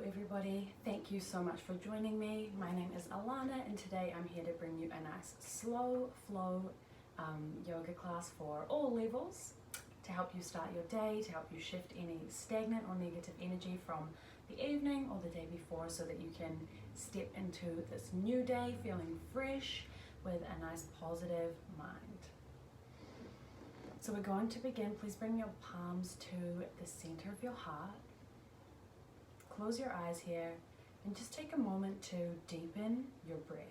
everybody, thank you so much for joining me. My name is Alana and today I'm here to bring you a nice slow flow yoga class for all levels to help you start your day, to help you shift any stagnant or negative energy from the evening or the day before so that you can step into this new day feeling fresh with a nice positive mind. So we're going to begin. Please bring your palms to the center of your heart. Close your eyes here and just take a moment to deepen your breath.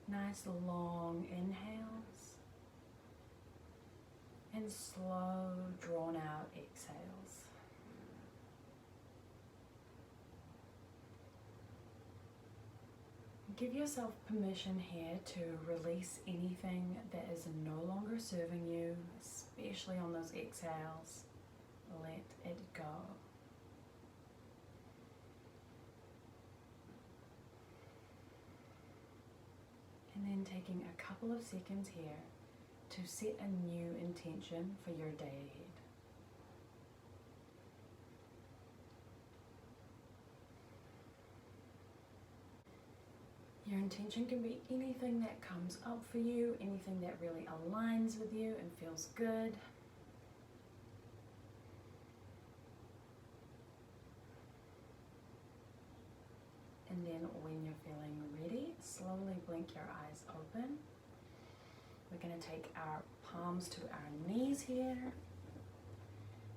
Nice long inhales and slow drawn out exhales. Give yourself permission here to release anything that is no longer serving you, especially on those exhales. Let it go. And then taking a couple of seconds here to set a new intention for your day ahead. Your intention can be anything that comes up for you, anything that really aligns with you and feels good. And then when you're feeling ready, slowly blink your eyes open. We're going to take our palms to our knees here.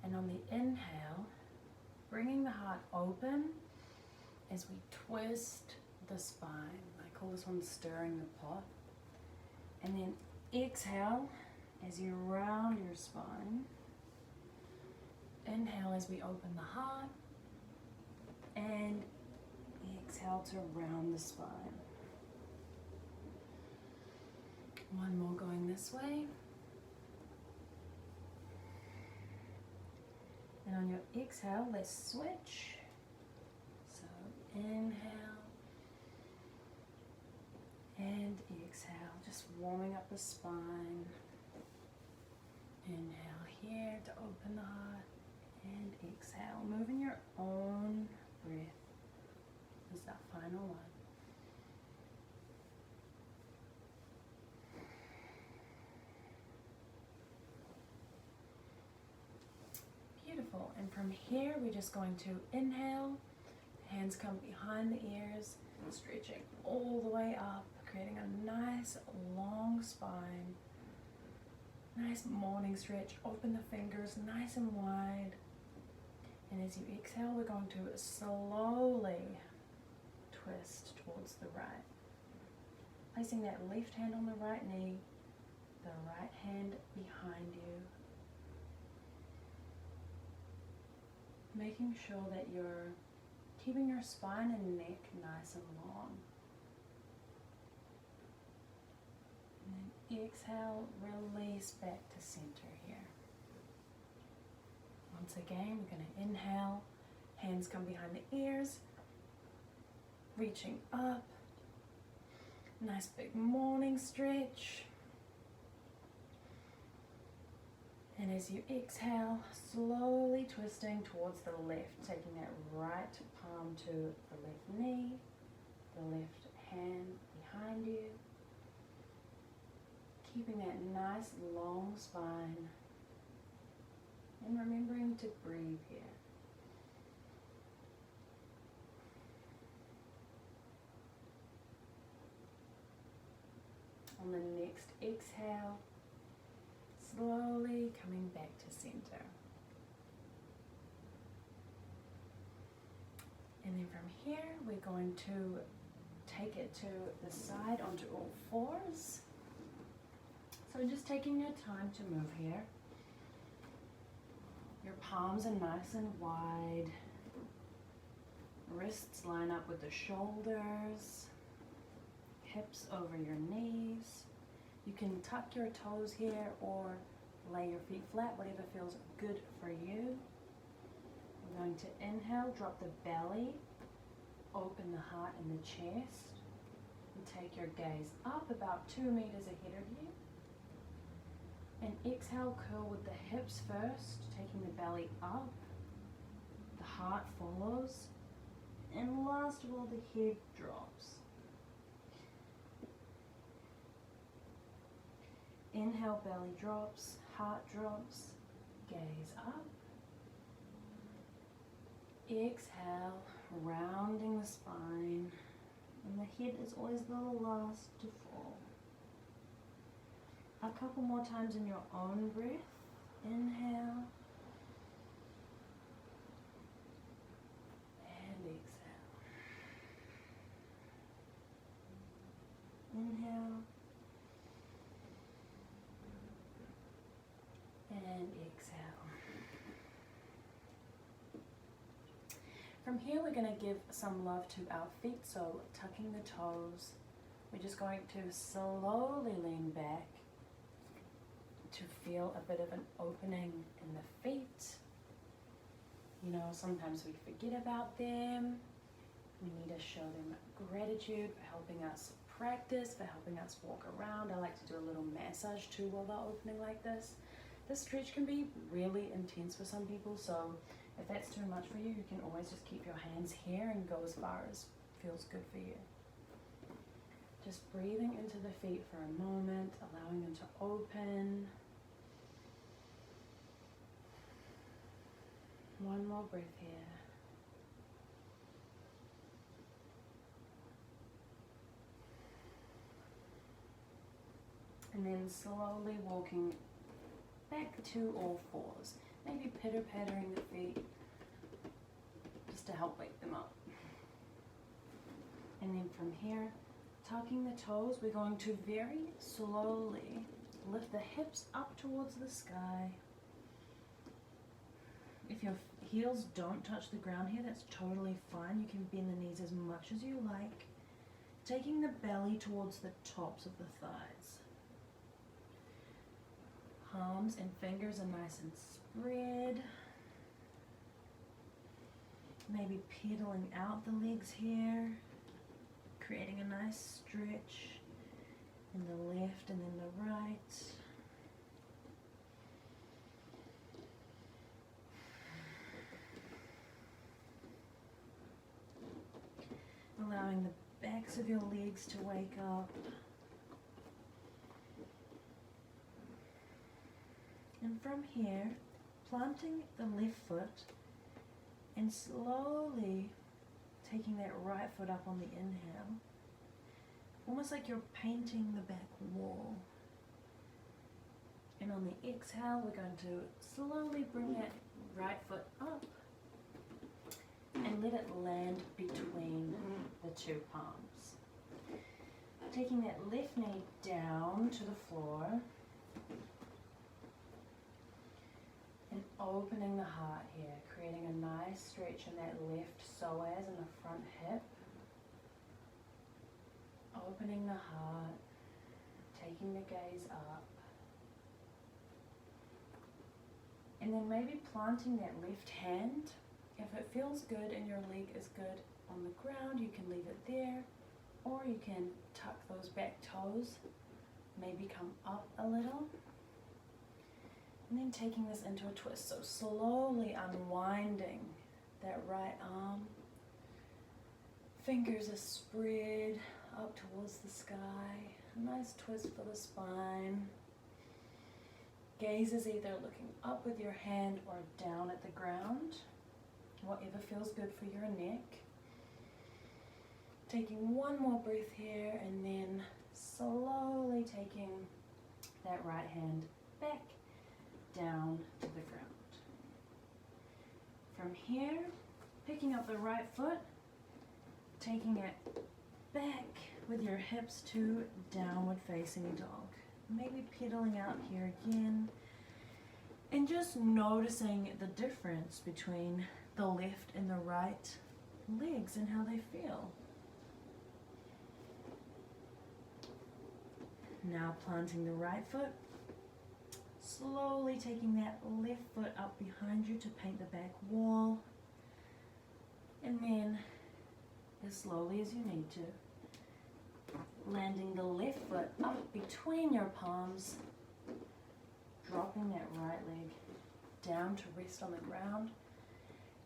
And on the inhale, bringing the heart open as we twist the spine. I call this one stirring the pot. And then exhale as you round your spine. Inhale as we open the heart. And exhale to round the spine. One more going this way. And on your exhale, let's switch. So inhale. And exhale, just warming up the spine. Inhale here to open the heart. And exhale, moving your own breath. This is that final one. Beautiful. And from here, we're just going to inhale. Hands come behind the ears, stretching all the way up, creating a nice long spine. Nice morning stretch. Open the fingers nice and wide. And as you exhale, we're going to slowly twist towards the right. Placing that left hand on the right knee, the right hand behind you. Making sure that you're keeping your spine and neck nice and long. And then exhale, release back to center here. Once again, we're going to inhale, hands come behind the ears, reaching up. Nice big morning stretch. And as you exhale, slowly twisting towards the left, taking that right palm to the left knee, the left hand behind you. Keeping that nice long spine and remembering to breathe here. On the next exhale, slowly coming back to center. And then from here, we're going to take it to the side onto all fours. So just taking your time to move here. Your palms are nice and wide. Wrists line up with the shoulders. Hips over your knees. You can tuck your toes here or lay your feet flat, whatever feels good for you. We're going to inhale, drop the belly, open the heart and the chest, and take your gaze up about 2 meters ahead of you. And exhale, curl with the hips first, taking the belly up. The heart follows. And last of all, the head drops. Inhale, belly drops, heart drops, gaze up. Exhale, rounding the spine, and the head is always the last to fall. A couple more times in your own breath. Inhale, and exhale. Inhale, and exhale. From here we're going to give some love to our feet, so tucking the toes. We're just going to slowly lean back to feel a bit of an opening in the feet. You know, sometimes we forget about them. We need to show them gratitude for helping us practice, for helping us walk around. I like to do a little massage too while they're opening like this. This stretch can be really intense for some people, so if that's too much for you, you can always just keep your hands here and go as far as feels good for you. Just breathing into the feet for a moment, allowing them to open. One more breath here. And then slowly walking back to all fours. Maybe pitter-pattering the feet just to help wake them up. And then from here, tucking the toes, we're going to very slowly lift the hips up towards the sky. If your heels don't touch the ground here, that's totally fine. You can bend the knees as much as you like. Taking the belly towards the tops of the thighs. Palms and fingers are nice and spread. Maybe pedaling out the legs here, creating a nice stretch in the left and then the right. Allowing the backs of your legs to wake up. And from here, planting the left foot and slowly taking that right foot up on the inhale, almost like you're painting the back wall. And on the exhale, we're going to slowly bring that right foot up and let it land between the two palms. Taking that left knee down to the floor and opening the heart here, creating a nice stretch in that left psoas and the front hip. Opening the heart, taking the gaze up. And then maybe planting that left hand. If it feels good and your leg is good on the ground, you can leave it there, or you can tuck those back toes, maybe come up a little, and then taking this into a twist. So slowly unwinding that right arm. Fingers are spread up towards the sky. A nice twist for the spine. Gaze is either looking up with your hand or down at the ground. Whatever feels good for your neck. Taking one more breath here and then slowly taking that right hand back down to the ground. From here, picking up the right foot, taking it back with your hips to downward facing dog. Maybe pedaling out here again. And just noticing the difference between the left and the right legs and how they feel. Now planting the right foot, slowly taking that left foot up behind you to paint the back wall. And then, as slowly as you need to, landing the left foot up between your palms dropping that right leg down to rest on the ground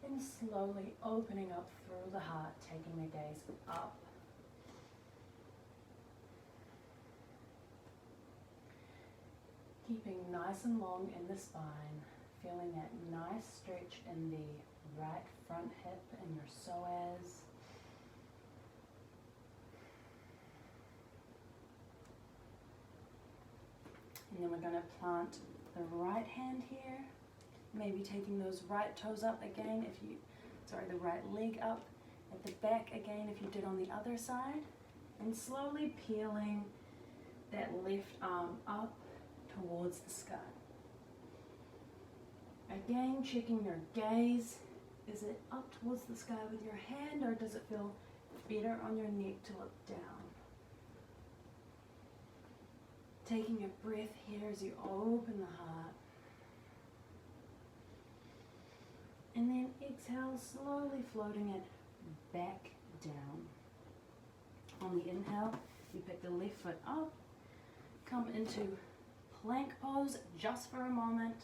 and slowly opening up through the heart, taking the gaze up. Keeping nice and long in the spine, feeling that nice stretch in the right front hip and your psoas. And then we're going to plant the right hand here, maybe taking those right toes up again the right leg up at the back again if you did on the other side, and slowly peeling that left arm up towards the sky. Again, checking your gaze. Is it up towards the sky with your hand, or does it feel better on your neck to look down? Taking a breath here as you open the heart. And then exhale, slowly floating it back down. On the inhale, you pick the left foot up, come into plank pose just for a moment.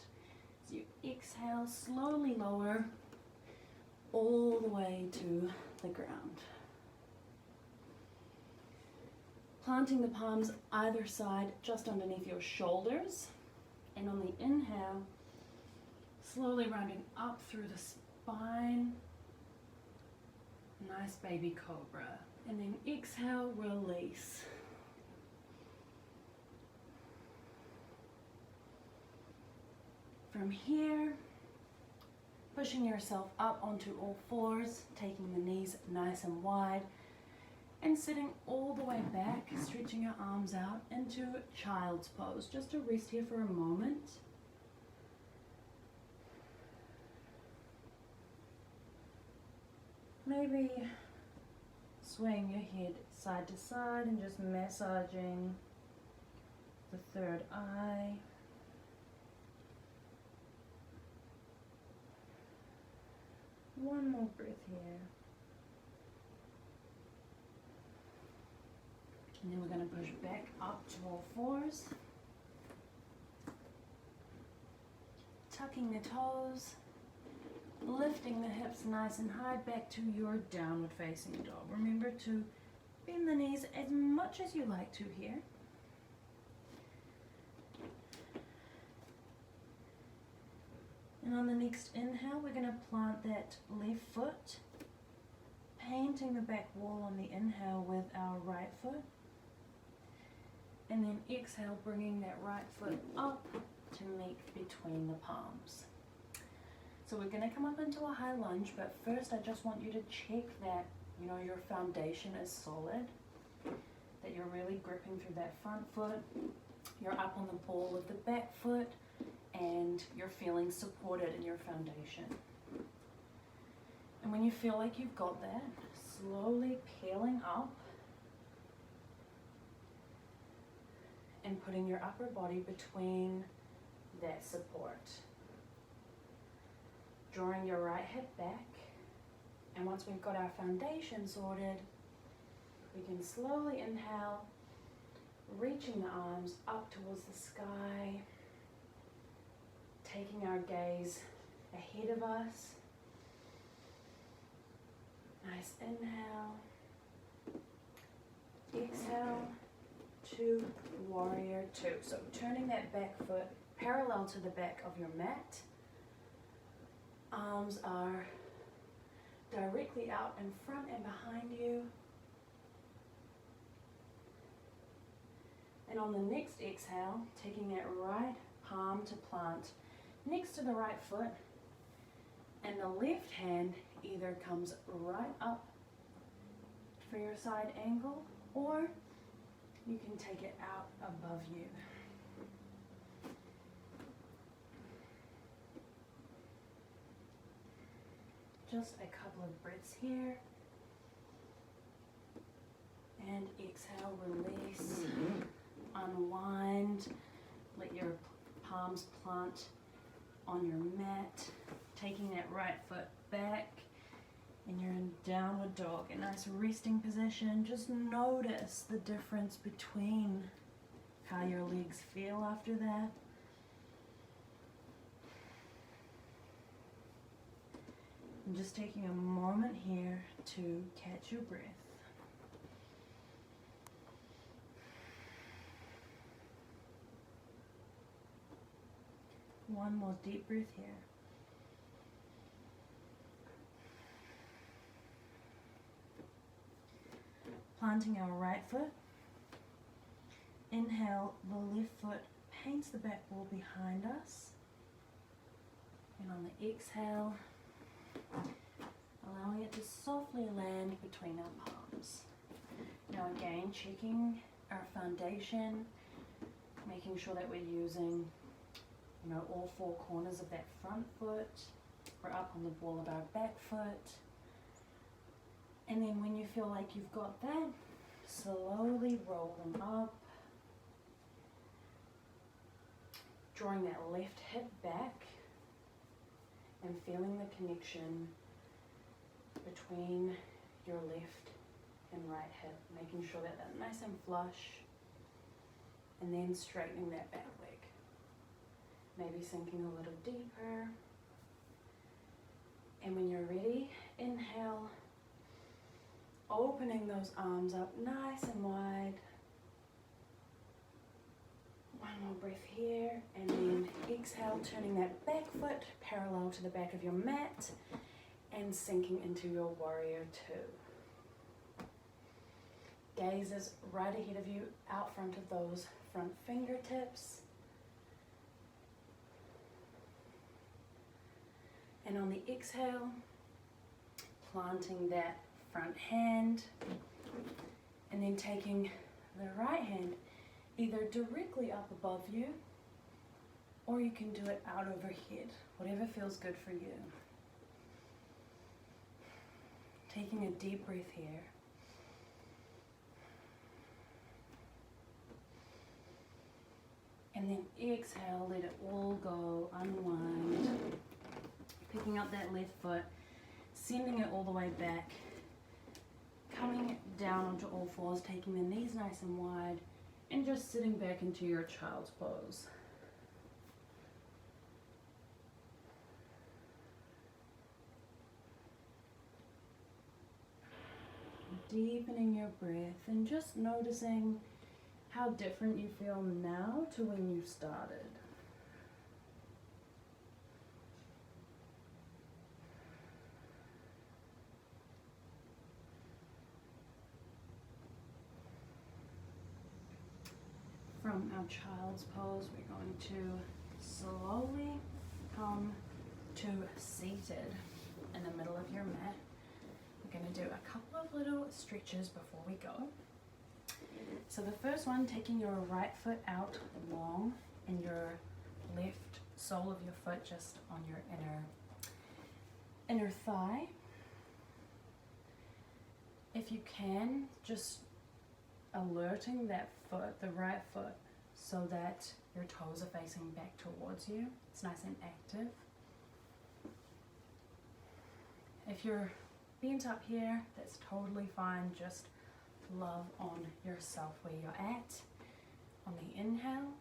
As you exhale, slowly lower all the way to the ground. Planting the palms either side just underneath your shoulders. And on the inhale, slowly rounding up through the spine. Nice baby cobra. And then exhale, release. From here, pushing yourself up onto all fours, taking the knees nice and wide, and sitting all the way back, stretching your arms out into child's pose. Just to rest here for a moment. Maybe swaying your head side to side and just massaging the third eye. One more breath here. And then we're going to push back up to all fours. Tucking the toes. Lifting the hips nice and high back to your downward facing dog. Remember to bend the knees as much as you like to here. And on the next inhale, we're going to plant that left foot, painting the back wall on the inhale with our right foot. And then exhale, bringing that right foot up to meet between the palms. So we're going to come up into a high lunge, but first I just want you to check that, your foundation is solid, that you're really gripping through that front foot, you're up on the ball of the back foot, and you're feeling supported in your foundation. And when you feel like you've got that, slowly peeling up and putting your upper body between that support. Drawing your right hip back, and once we've got our foundation sorted, we can slowly inhale, reaching the arms up towards the sky, taking our gaze ahead of us. Nice inhale, exhale to warrior two. So turning that back foot parallel to the back of your mat. Arms are directly out in front and behind you. And on the next exhale, taking that right palm to plant next to the right foot, and the left hand either comes right up for your side angle, or you can take it out above you. Just a couple of breaths here. And exhale, release, unwind, let your palms plant on your mat, taking that right foot back, and you're in downward dog, a nice resting position. Just notice the difference between how your legs feel after that. And just taking a moment here to catch your breath. One more deep breath here. Planting our right foot. Inhale, the left foot paints the back wall behind us. And on the exhale, allowing it to softly land between our palms. Now again, checking our foundation, making sure that we're using, all four corners of that front foot. We're up on the ball of our back foot. And then when you feel like you've got that, slowly rolling up, drawing that left hip back and feeling the connection between your left and right hip, making sure that that's nice and flush, and then straightening that back leg. Maybe sinking a little deeper. And when you're ready, inhale, opening those arms up nice and wide. One more breath here, and then exhale, turning that back foot parallel to the back of your mat and sinking into your warrior two. Gaze is right ahead of you, out front of those front fingertips. And on the exhale, planting that front hand, and then taking the right hand either directly up above you, or you can do it out overhead, whatever feels good for you. Taking a deep breath here. And then exhale, let it all go, unwind. Picking up that left foot, sending it all the way back, coming down onto all fours, taking the knees nice and wide, and just sitting back into your child's pose. Deepening your breath and just noticing how different you feel now to when you started. From our child's pose, we're going to slowly come to seated in the middle of your mat. We're going to do a couple of little stretches before we go. So the first one, taking your right foot out long and your left sole of your foot just on your inner thigh. If you can, just alerting that foot, the right foot, so that your toes are facing back towards you. It's nice and active. If you're bent up here, that's totally fine. Just love on yourself where you're at. On the inhale,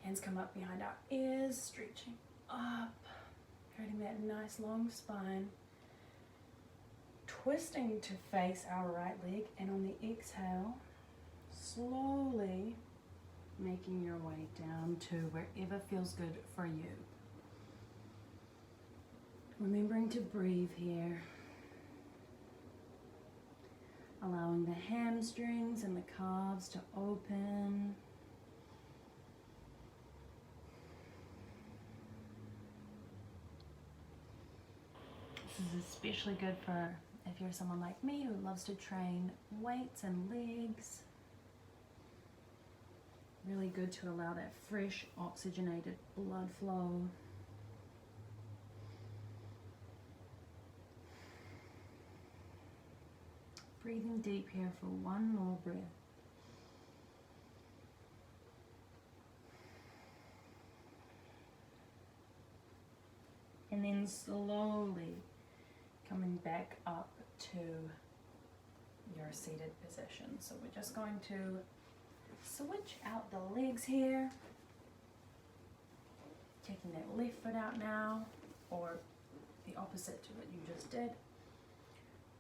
hands come up behind our ears, stretching up, creating that nice long spine. Twisting to face our right leg, and on the exhale, slowly making your way down to wherever feels good for you. Remembering to breathe here. Allowing the hamstrings and the calves to open. This is especially good for if you're someone like me who loves to train weights and legs. Really good to allow that fresh, oxygenated blood flow. Breathing deep here for one more breath. And then slowly coming back up to your seated position. So we're just going to switch out the legs here. Taking that left foot out now, or the opposite to what you just did.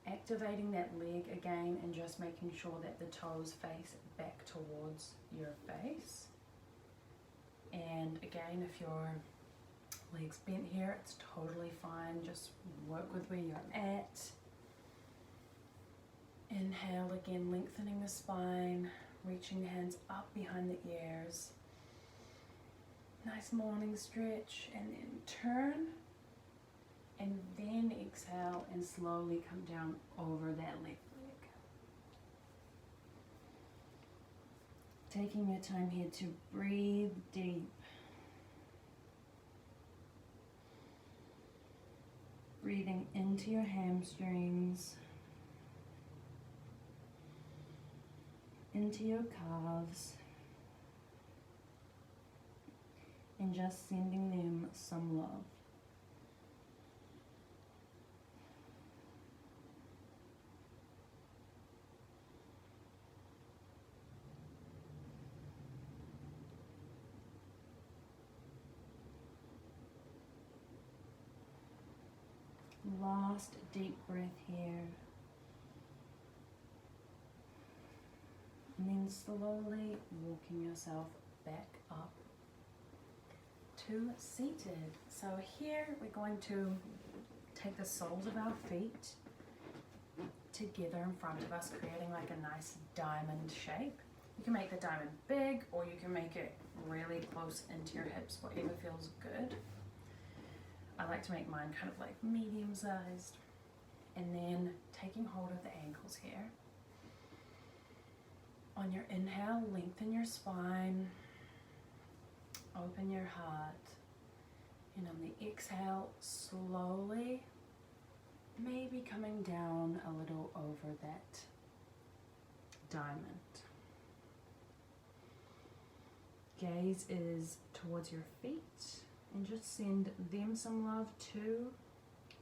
Activating that leg again and just making sure that the toes face back towards your face. And again, if your leg's bent here, it's totally fine. Just work with where you're at. Inhale again, lengthening the spine, reaching the hands up behind the ears. Nice morning stretch, and then turn, and then exhale and slowly come down over that left leg. Taking your time here to breathe deep. Breathing into your hamstrings, into your calves, and just sending them some love. Last deep breath here. And then slowly walking yourself back up to seated. So here we're going to take the soles of our feet together in front of us, creating like a nice diamond shape. You can make the diamond big, or you can make it really close into your hips, whatever feels good. I like to make mine kind of like medium sized. And then taking hold of the ankles here. On your inhale, lengthen your spine, open your heart, and on the exhale, slowly, maybe coming down a little over that diamond. Gaze is towards your feet, and just send them some love too,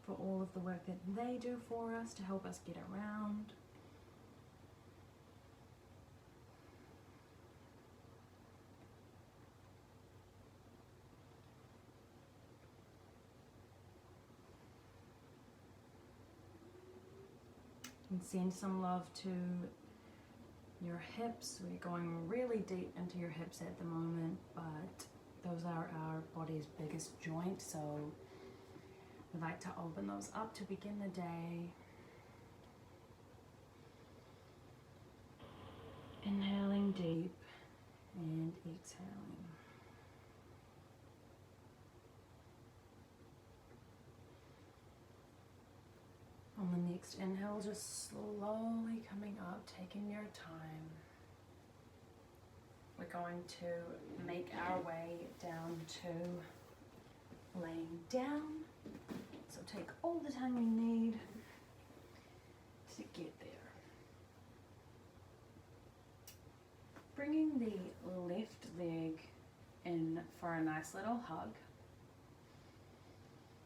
for all of the work that they do for us to help us get around. And send some love to your hips. We're going really deep into your hips at the moment, but those are our body's biggest joint, so we like to open those up to begin the day. Inhaling deep and exhaling. On the next inhale, just slowly coming up, taking your time. We're going to make our way down to laying down. So take all the time we need to get there. Bringing the left leg in for a nice little hug.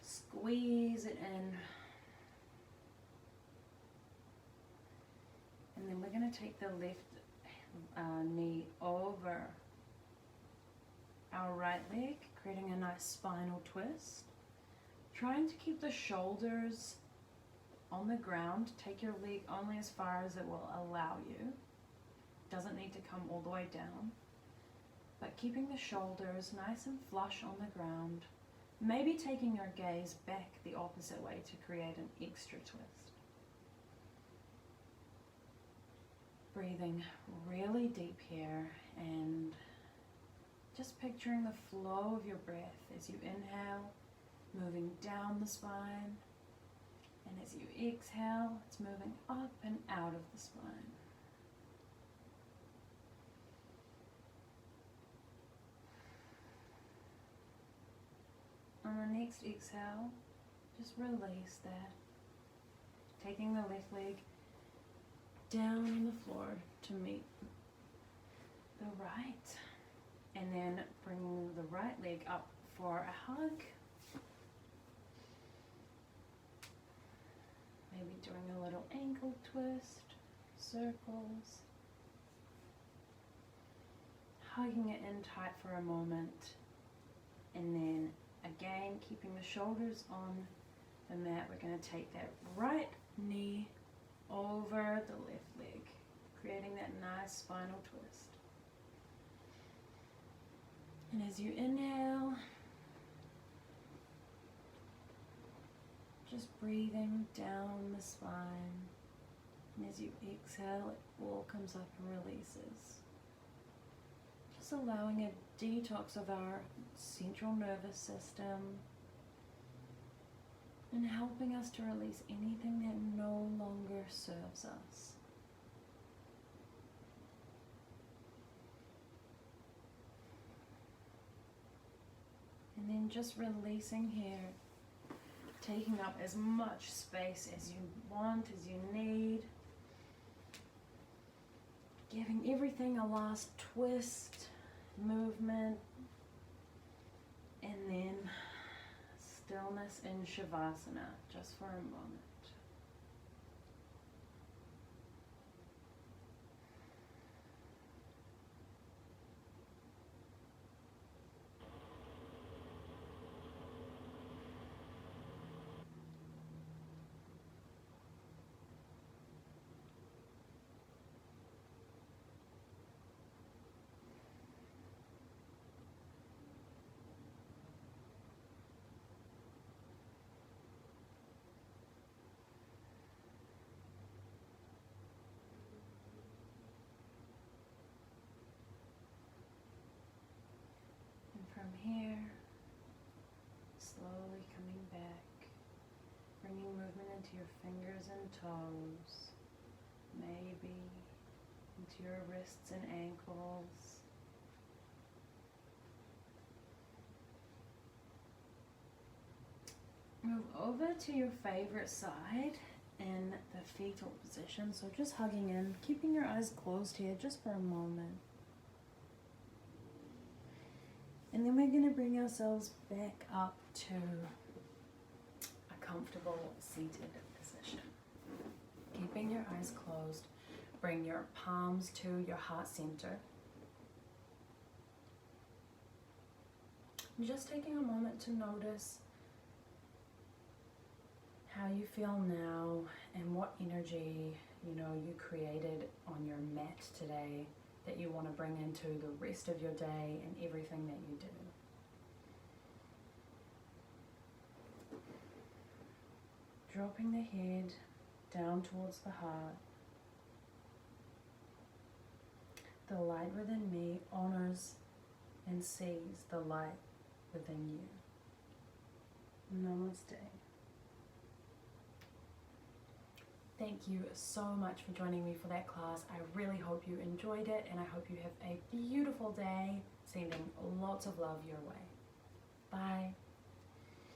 Squeeze it in. And then we're going to take the left knee over our right leg, creating a nice spinal twist. Trying to keep the shoulders on the ground. Take your leg only as far as it will allow you. Doesn't need to come all the way down. But keeping the shoulders nice and flush on the ground. Maybe taking your gaze back the opposite way to create an extra twist. Breathing really deep here and just picturing the flow of your breath as you inhale, moving down the spine, and as you exhale, it's moving up and out of the spine. On the next exhale, just release that, taking the left leg down on the floor to meet the right, and then bringing the right leg up for a hug. Maybe doing a little ankle twist, circles. Hugging it in tight for a moment, and then again keeping the shoulders on the mat, we're going to take that right knee over the left leg, creating that nice spinal twist. And as you inhale, just breathing down the spine. And as you exhale, it all comes up and releases. Just allowing a detox of our central nervous system and helping us to release anything that no longer serves us. And then just releasing here, taking up as much space as you want, as you need. Giving everything a last twist, movement, and then stillness in Shavasana, just for a moment. From here, slowly coming back, bringing movement into your fingers and toes, maybe into your wrists and ankles. Move over to your favorite side in the fetal position, so just hugging in, keeping your eyes closed here just for a moment. And then we're going to bring ourselves back up to a comfortable seated position. Keeping your eyes closed, bring your palms to your heart center. And just taking a moment to notice how you feel now and what energy, you created on your mat today that you want to bring into the rest of your day and everything that you do. Dropping the head down towards the heart. The light within me honors and sees the light within you. Namaste. Thank you so much for joining me for that class. I really hope you enjoyed it, and I hope you have a beautiful day. Sending lots of love your way. Bye.